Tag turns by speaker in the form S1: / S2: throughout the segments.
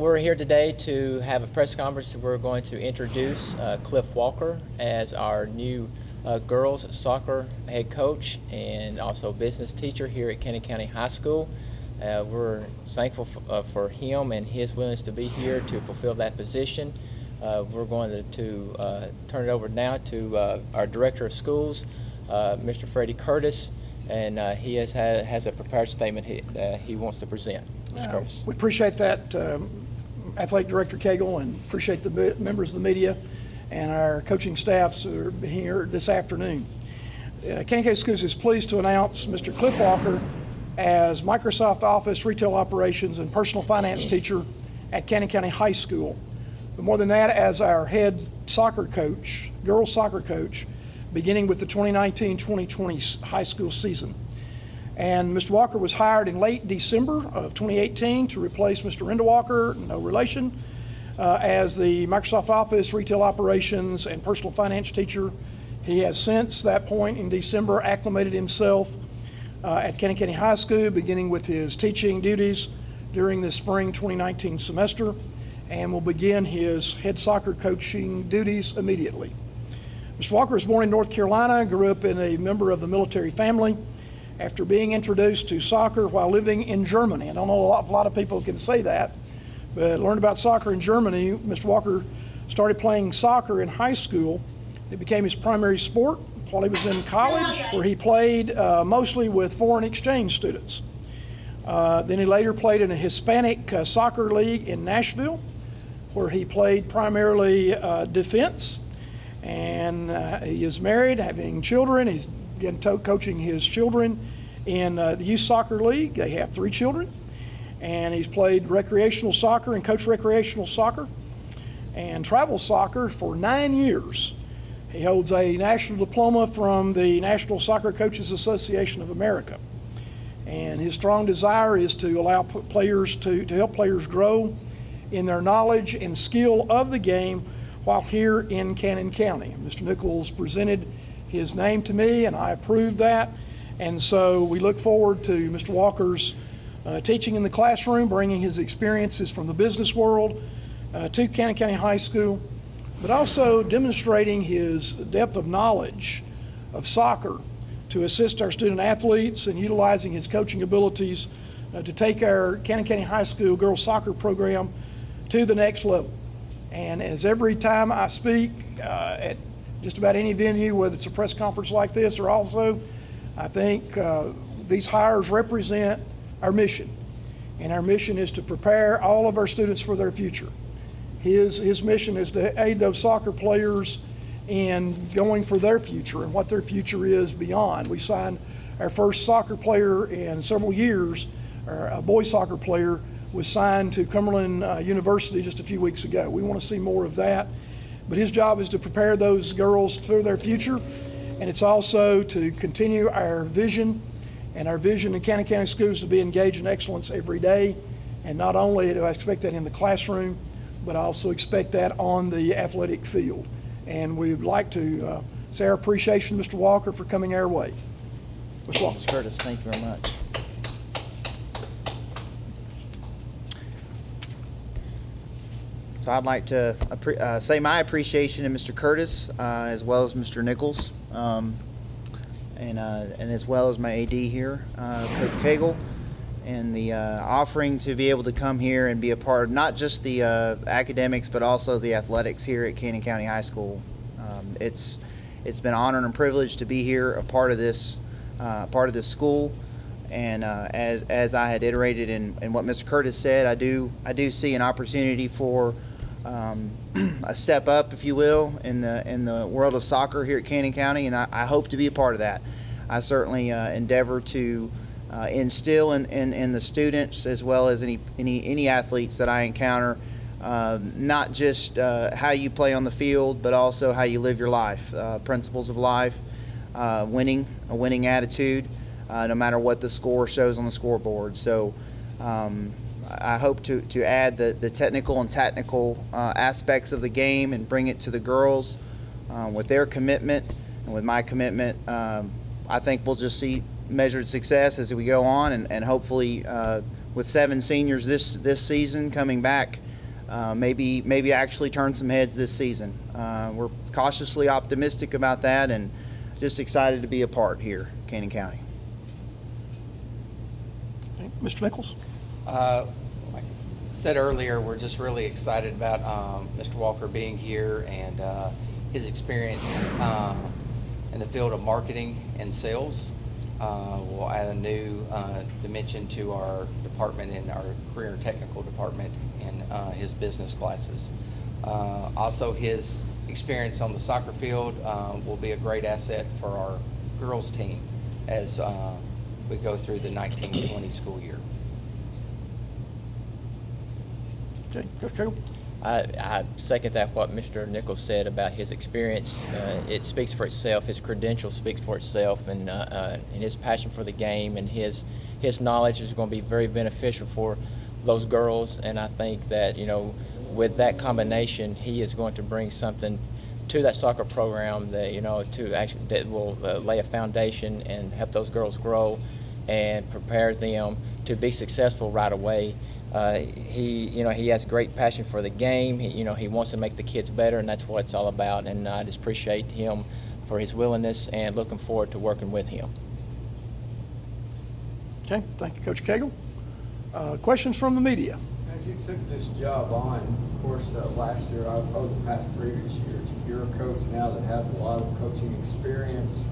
S1: we're here today to have a press conference. We're going to introduce Cliff Walker as our new girls soccer head coach and also business teacher here at Cannon County High School. We're thankful for him and his willingness to be here to fulfill that position. We're going to turn it over now to our Director of Schools, Mr. Freddy Curtis, and he has a prepared statement he wants to present. Mr. Curtis.
S2: We appreciate that, Athletic Director Cagle, and appreciate the members of the media and our coaching staffs who are here this afternoon. Cannon County Schools is pleased to announce Mr. Cliff Walker as Microsoft Office Retail Operations and Personal Finance teacher at Cannon County High School. But more than that, as our head soccer coach, girls soccer coach, beginning with the 2019-2020 high school season. And Mr. Walker was hired in late December of 2018 to replace Mr. Renda Walker, no relation, as the Microsoft Office Retail Operations and Personal Finance teacher. He has since that point in December acclimated himself at Cannon County High School, beginning with his teaching duties during the spring 2019 semester, and will begin his head soccer coaching duties immediately. Mr. Walker was born in North Carolina, grew up in a member of the military family. After being introduced to soccer while living in Germany, I don't know a lot of people can say that, but learned about soccer in Germany. Mr. Walker started playing soccer in high school. It became his primary sport while he was in college, where he played mostly with foreign exchange students. Then he later played in a Hispanic soccer league in Nashville, where he played primarily defense. And he is married, having children. He's again coaching his children in the youth soccer league. They have 3 children, and he's played recreational soccer and coached recreational soccer and travel soccer for 9 years. He holds a national diploma from the National Soccer Coaches Association of America, and his strong desire is to allow players to help players grow in their knowledge and skill of the game while here in Cannon County. Mr. Nichols presented his name to me, and I approved that. And so we look forward to Mr. Walker's teaching in the classroom, bringing his experiences from the business world to Cannon County High School, but also demonstrating his depth of knowledge of soccer to assist our student athletes and utilizing his coaching abilities to take our Cannon County High School girls soccer program to the next level. And as every time I speak at just about any venue, whether it's a press conference like this or also, I think these hires represent our mission. And our mission is to prepare all of our students for their future. His mission is to aid those soccer players in going for their future and what their future is beyond. We signed our first soccer player in several years, or a boys soccer player was signed to Cumberland University just a few weeks ago. We want to see more of that. But his job is to prepare those girls for their future, and it's also to continue our vision, and our vision in Cannon County Schools to be engaged in excellence every day. And not only do I expect that in the classroom, but I also expect that on the athletic field. And we would like to say our appreciation to Mr. Walker for coming our way. Mr. Walker.
S1: Mr. Curtis, thank you very much.
S3: So I'd like to say my appreciation to Mr. Curtis, as well as Mr. Nichols, and as well as my AD here, Coach Cagle, and the offering to be able to come here and be a part of not just the academics but also the athletics here at Cannon County High School. It's been an honor and a privilege to be here, a part of this school. And as I had iterated in what Mr. Curtis said, I do see an opportunity for a step up, if you will, in the world of soccer here at Cannon County, and I hope to be a part of that. I certainly endeavor to instill in the students, as well as any athletes that I encounter, not just how you play on the field, but also how you live your life, principles of life, a winning attitude, no matter what the score shows on the scoreboard. So I hope to add the technical and tactical aspects of the game and bring it to the girls with their commitment and with my commitment. I think we'll just see measured success as we go on, and hopefully with 7 seniors this season coming back maybe actually turn some heads this season. We're cautiously optimistic about that, and just excited to be a part here, Canyon County.
S2: Okay, Mr. Nichols?
S4: Like I said earlier, we're just really excited about Mr. Walker being here and his experience in the field of marketing and sales. We'll add a new dimension to our department in our career and technical department in his business classes. Also, his experience on the soccer field will be a great asset for our girls team as we go through the 19-20 school year.
S2: Okay, Coach Cagle?
S1: I second that, what Mr. Nichols said about his experience. It speaks for itself. His credentials speak for itself, and his passion for the game and his knowledge is going to be very beneficial for those girls. And I think that, you know, with that combination, he is going to bring something to that soccer program that, you know, that will lay a foundation and help those girls grow and prepare them to be successful right away. He has great passion for the game. He wants to make the kids better, and that's what it's all about. And I just appreciate him for his willingness and looking forward to working with him.
S2: Okay, thank you, Coach Cagle. Questions from the media?
S5: As you took this job on, of course, last year, over the past previous years, you're a coach now that has a lot of coaching experience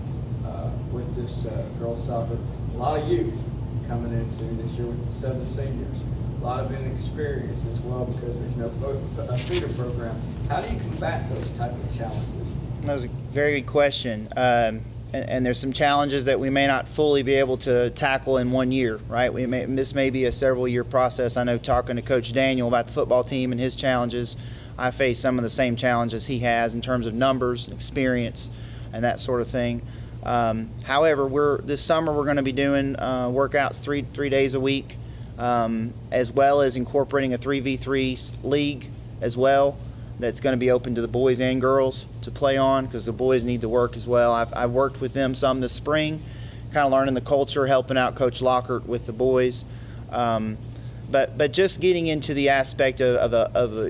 S5: with this girls soccer. A lot of youth coming into this year with the 7 seniors. A lot of inexperience as well because there's no feeder program. How do you combat those type of challenges?
S3: That was a very good question. And there's some challenges that we may not fully be able to tackle in 1 year, right? This may be a several-year process. I know talking to Coach Daniel about the football team and his challenges, I face some of the same challenges he has in terms of numbers, experience, and that sort of thing. However, this summer we're going to be doing workouts three days a week, as well as incorporating a 3v3 league as well. That's going to be open to the boys and girls to play on because the boys need the work as well. I've worked with them some this spring, kind of learning the culture, helping out Coach Lockhart with the boys. But just getting into the aspect of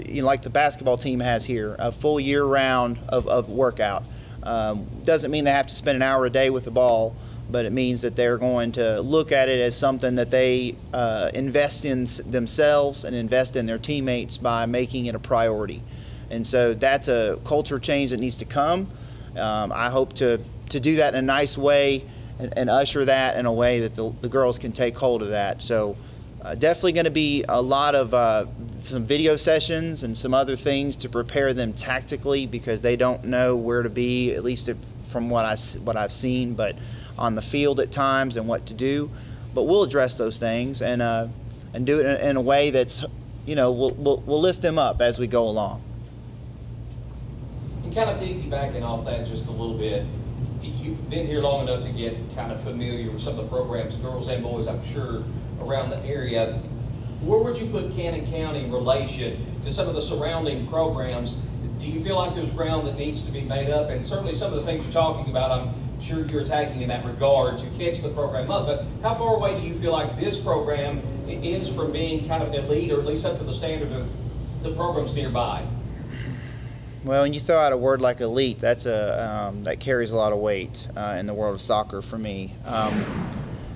S3: like the basketball team has here, a full year round of workout. Doesn't mean they have to spend an hour a day with the ball, but it means that they're going to look at it as something that they invest in themselves and invest in their teammates by making it a priority. And so that's a culture change that needs to come. I hope to do that in a nice way and usher that in a way that the girls can take hold of that. So definitely going to be a lot of some video sessions and some other things to prepare them tactically because they don't know where to be, at least from what I've seen, but on the field at times and what to do. But we'll address those things and do it in a way that's, we'll lift them up as we go along.
S6: And kind of piggybacking off that just a little bit, you've been here long enough to get kind of familiar with some of the programs, girls and boys, I'm sure, around the area. Where would you put Cannon County in relation to some of the surrounding programs? Do you feel like there's ground that needs to be made up? And certainly some of the things you're talking about, I'm sure you're attacking in that regard to catch the program up. But how far away do you feel like this program is from being kind of elite, or at least up to the standard of the programs nearby?
S3: Well, when you throw out a word like elite, that carries a lot of weight in the world of soccer for me.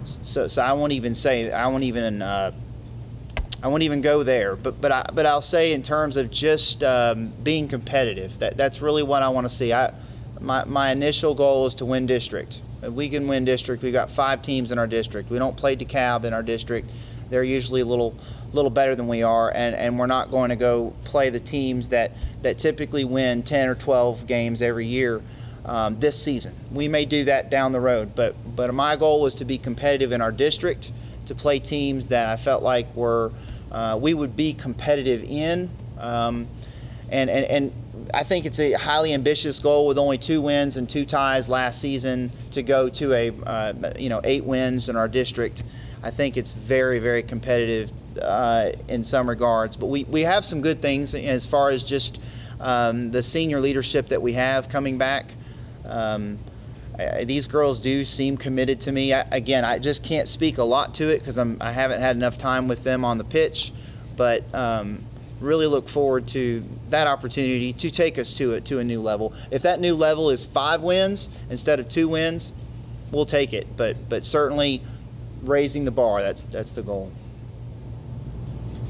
S3: So I won't even say I won't even go there. But I'll say in terms of just being competitive, that's really what I want to see. My initial goal is to win district. If we can win district, we've got 5 teams in our district. We don't play DeKalb in our district. They're usually a little better than we are, and we're not going to go play the teams that typically win 10 or 12 games every year this season. We may do that down the road, but my goal was to be competitive in our district, to play teams that I felt like we would be competitive in, and I think it's a highly ambitious goal with only 2 wins and 2 ties last season to go to 8 wins in our district. I think it's very, very competitive in some regards. But we have some good things as far as just the senior leadership that we have coming back. These girls do seem committed to me. I just can't speak a lot to it because I haven't had enough time with them on the pitch. But really look forward to that opportunity to take us to a new level. If that new level is 5 wins instead of 2 wins, we'll take it. But certainly raising the bar, that's the goal.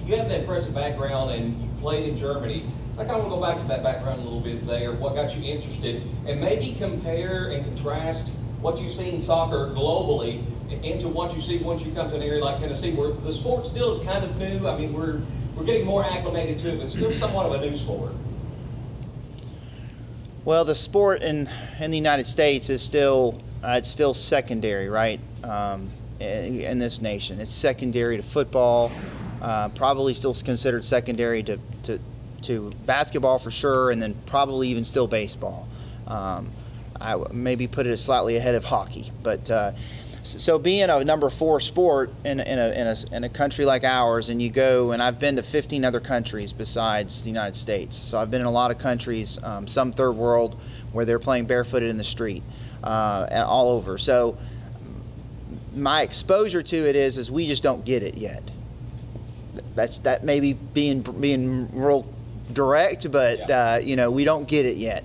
S6: You have an impressive background and you played in Germany. I kind of want to go back to that background a little bit there, what got you interested, and maybe compare and contrast what you've seen soccer globally into what you see once you come to an area like Tennessee, where the sport still is kind of new. I mean, we're getting more acclimated to it, but still somewhat of a new sport.
S3: Well, the sport in the United States is still it's still secondary, right? In this nation, it's secondary to football. Probably still considered secondary to basketball for sure, and then probably even still baseball. I maybe put it slightly ahead of hockey, but so being a number 4 sport in a country like ours, and you go, and I've been to 15 other countries besides the United States. So I've been in a lot of countries, some third world, where they're playing barefooted in the street, and all over. So my exposure to it is we just don't get it yet. That may be being real direct, but we don't get it yet.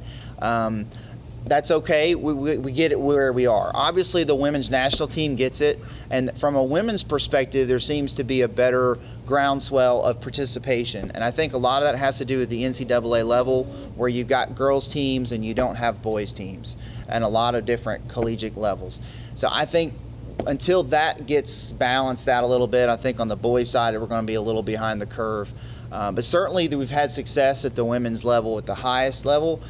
S3: That's okay. We get it where we are. Obviously, the women's national team gets it, and from a women's perspective, there seems to be a better groundswell of participation. And I think a lot of that has to do with the NCAA level, where you've got girls teams and you don't have boys teams, and a lot of different collegiate levels. So I think until that gets balanced out a little bit, I think on the boys' side we're going to be a little behind the curve. But certainly we've had success at the women's level, at the highest level.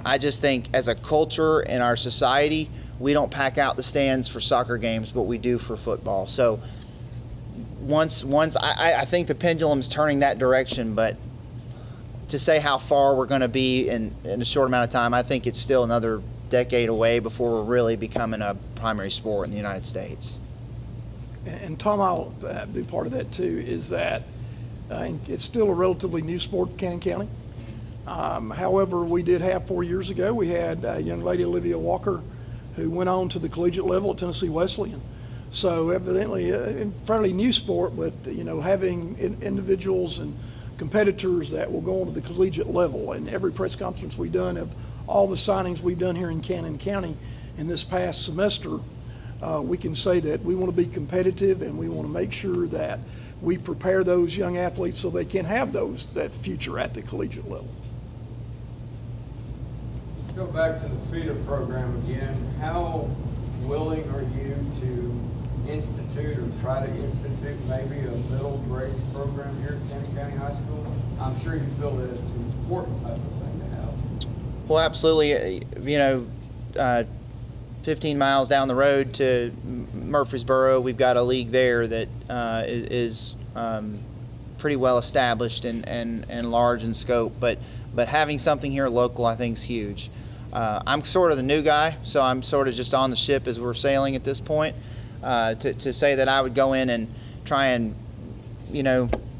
S3: I just think as a culture in our society, we don't pack out the stands for soccer games, but we do for football. So once I think the pendulum's turning that direction, but to say how far we're going to be in a short amount of time, I think it's still another decade away before we're really becoming a primary sport in the United States.
S2: And Tom, I'll be part of that too, is that it's still a relatively new sport in Cannon County. However, we did have 4 years ago, we had a young lady, Olivia Walker, who went on to the collegiate level at Tennessee Wesleyan. So evidently a fairly new sport, but having individuals and competitors that will go on to the collegiate level. And every press conference we've done of all the signings we've done here in Cannon County in this past semester, we can say that we want to be competitive and we want to make sure that we prepare those young athletes so they can have that future at the collegiate level.
S5: Go back to the feeder program again. How willing are you to institute or try to institute maybe a middle grade program here at Cannon County High School? I'm sure you feel that it's an important type of thing to have.
S3: Well, absolutely. 15 miles down the road to Murfreesboro, we've got a league there that is pretty well established and large in scope. But having something here local, I think, is huge. I'm sort of the new guy, so I'm sort of just on the ship as we're sailing at this point. To say that I would go in and try and,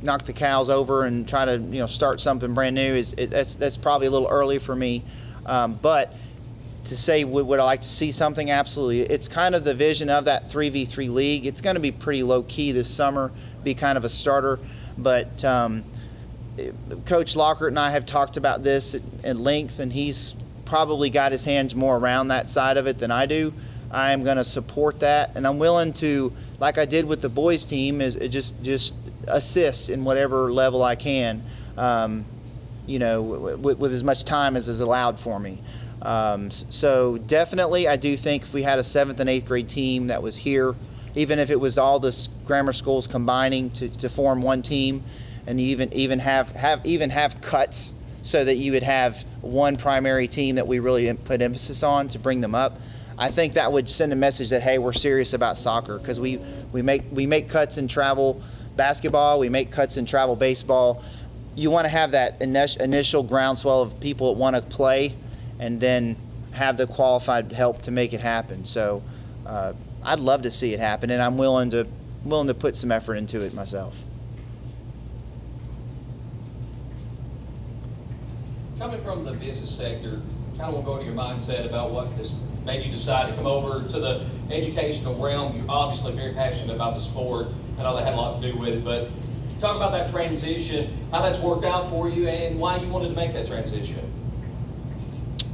S3: knock the cows over and try to, start something brand new that's probably a little early for me. But to say would I like to see something? Absolutely. It's kind of the vision of that 3v3 league. It's going to be pretty low key this summer, be kind of a starter. But Coach Lockhart and I have talked about this at length, and he's probably got his hands more around that side of it than I do. I am going to support that, and I'm willing to, like I did with the boys team, is just assist in whatever level I can, with as much time as is allowed for me. So definitely, I do think if we had a 7th and 8th grade team that was here, even if it was all the grammar schools combining to form one team, and even have cuts so that you would have one primary team that we really put emphasis on to bring them up, I think that would send a message that, hey, we're serious about soccer, because we make cuts in travel basketball, we make cuts in travel baseball. You want to have that initial groundswell of people that want to play, and then have the qualified help to make it happen. So I'd love to see it happen, and I'm willing to put some effort into it myself.
S6: Coming from the business sector, kind of want to go to your mindset about what made you decide to come over to the educational realm. You're obviously very passionate about the sport. I know that had a lot to do with it, but Talk about that transition, how that's worked out for you, and why you wanted to make that transition.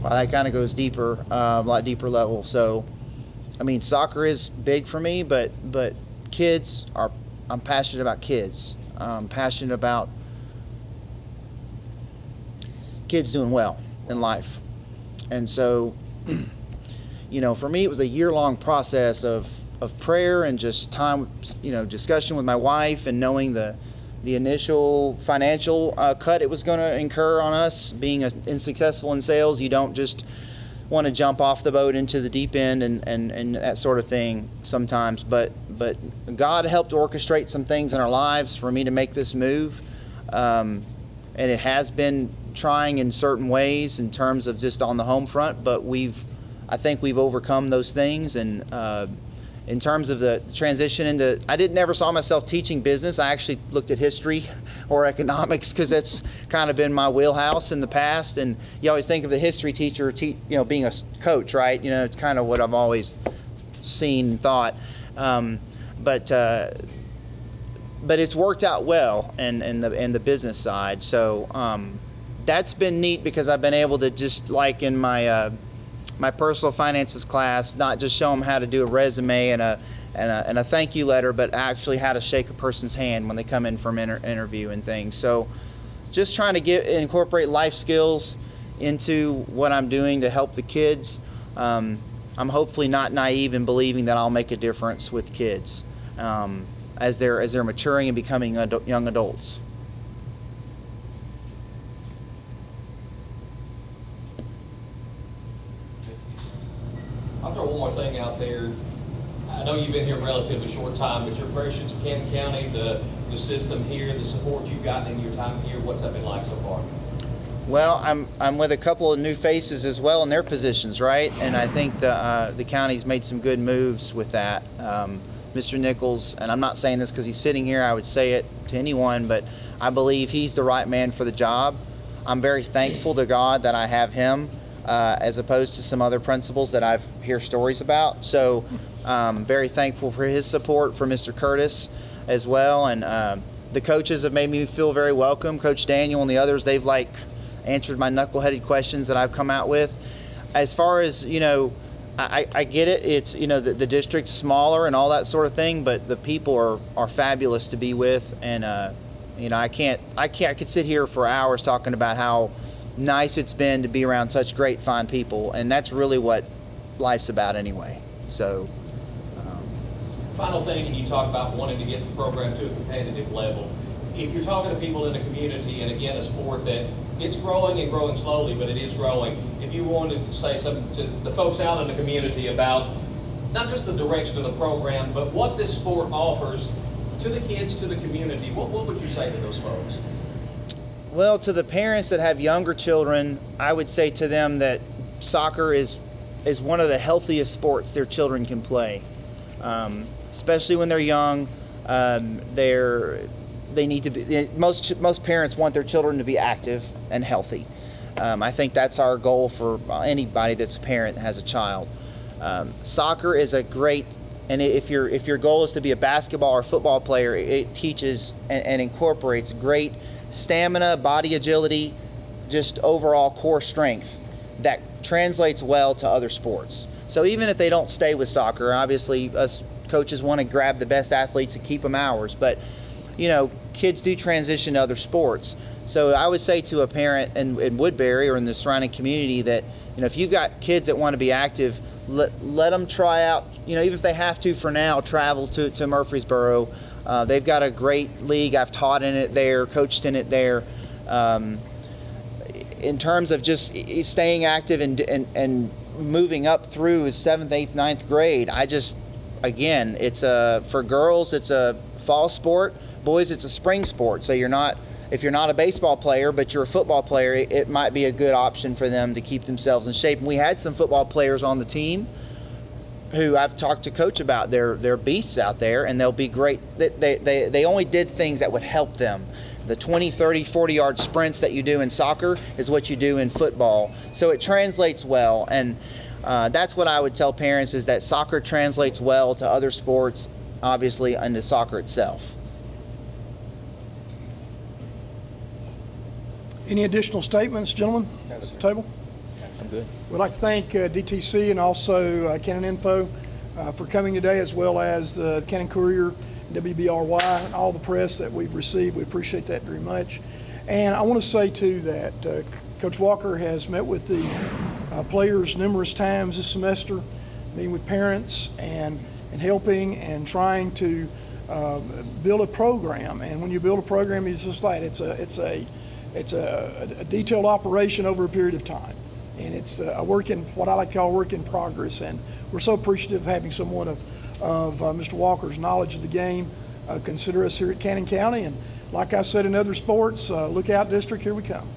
S3: Well, that kind of goes deeper, a lot deeper level. So, I mean, soccer is big for me, but kids are, I'm passionate about kids. I'm passionate about kids doing well in life. And so, you know, for me, it was a year-long process of prayer and just time, you know, discussion with my wife and knowing the initial financial cut it was going to incur on us being unsuccessful in sales. You don't just want to jump off the boat into the deep end and that sort of thing sometimes. But God helped orchestrate some things in our lives for me to make this move. And it has been trying in certain ways in terms of just on the home front, but I think we've overcome those things. And in terms of the transition into, I never saw myself teaching business. I actually looked at history or economics because that's kind of been my wheelhouse in the past. And you always think of the history teacher, you know, being a coach, right? You know, it's kind of what I've always seen and thought. But it's worked out well in the business side. So that's been neat because I've been able to just like in my my personal finances class, not just show them how to do a resume and a thank you letter, but actually how to shake a person's hand when they come in for an interview and things. So just trying to incorporate life skills into what I'm doing to help the kids. I'm hopefully not naive in believing that I'll make a difference with kids as they're maturing and becoming young adults.
S6: I'll throw one more thing out there. I know you've been here a relatively short time, but your impressions of Cannon County, the system here, the support you've gotten in your time here, what's that been like so far?
S3: Well, I'm with a couple of new faces as well in their positions, right? And I think the county's made some good moves with that. Mr. Nichols, and I'm not saying this because he's sitting here, I would say it to anyone, but I believe he's the right man for the job. I'm very thankful to God that I have him. As opposed to some other principals that I've heard stories about. So very thankful for his support, for Mr. Curtis as well. And the coaches have made me feel very welcome. Coach Daniel and the others, they've like answered my knuckleheaded questions that I've come out with. As far as, you know, I get it. It's, you know, the district's smaller and all that sort of thing, but the people are fabulous to be with. And, you know, I could sit here for hours talking about how nice it's been to be around such great, fine people, and that's really what life's about anyway. So,
S6: final thing, and you talk about wanting to get the program to a competitive level. If you're talking to people in the community, and again, a sport that it's growing and growing slowly, but it is growing. If you wanted to say something to the folks out in the community about not just the direction of the program, but what this sport offers to the kids, to the community, what would you say to those folks?
S3: Well, to the parents that have younger children, I would say to them that soccer is one of the healthiest sports their children can play, especially when they're young. They need to be. Most parents want their children to be active and healthy. I think that's our goal for anybody that's a parent that has a child. Soccer is a great, and if your goal is to be a basketball or football player, it teaches and incorporates great stamina, body agility, just overall core strength that translates well to other sports. So even if they don't stay with soccer, obviously us coaches want to grab the best athletes and keep them ours, but you know, kids do transition to other sports. So I would say to a parent in Woodbury or in the surrounding community that, you know, if you've got kids that want to be active, let them try out, you know, even if they have to for now, travel to Murfreesboro. They've got a great league. I've taught in it there, coached in it there. In terms of just staying active and moving up through 7th, 8th, 9th grade, again, it's for girls, it's a fall sport. Boys, it's a spring sport. So if you're not a baseball player, but you're a football player, it might be a good option for them to keep themselves in shape. And we had some football players on the team who I've talked to coach about. They're beasts out there, and they'll be great. They only did things that would help them. The 20, 30, 40-yard sprints that you do in soccer is what you do in football. So it translates well, and that's what I would tell parents is that soccer translates well to other sports, obviously, and to soccer itself.
S2: Any additional statements, gentlemen, at the table?
S1: I'm good.
S2: We'd like to thank DTC and also Cannon Info for coming today, as well as the Cannon Courier, WBRY, and all the press that we've received. We appreciate that very much. And I want to say, too, that Coach Walker has met with the players numerous times this semester, meeting with parents and helping and trying to build a program. And when you build a program, it's just like it's a detailed operation over a period of time. And it's a work in, what I like to call a work in progress. And we're so appreciative of having someone of Mr. Walker's knowledge of the game consider us here at Cannon County. And like I said in other sports, look out, district, here we come.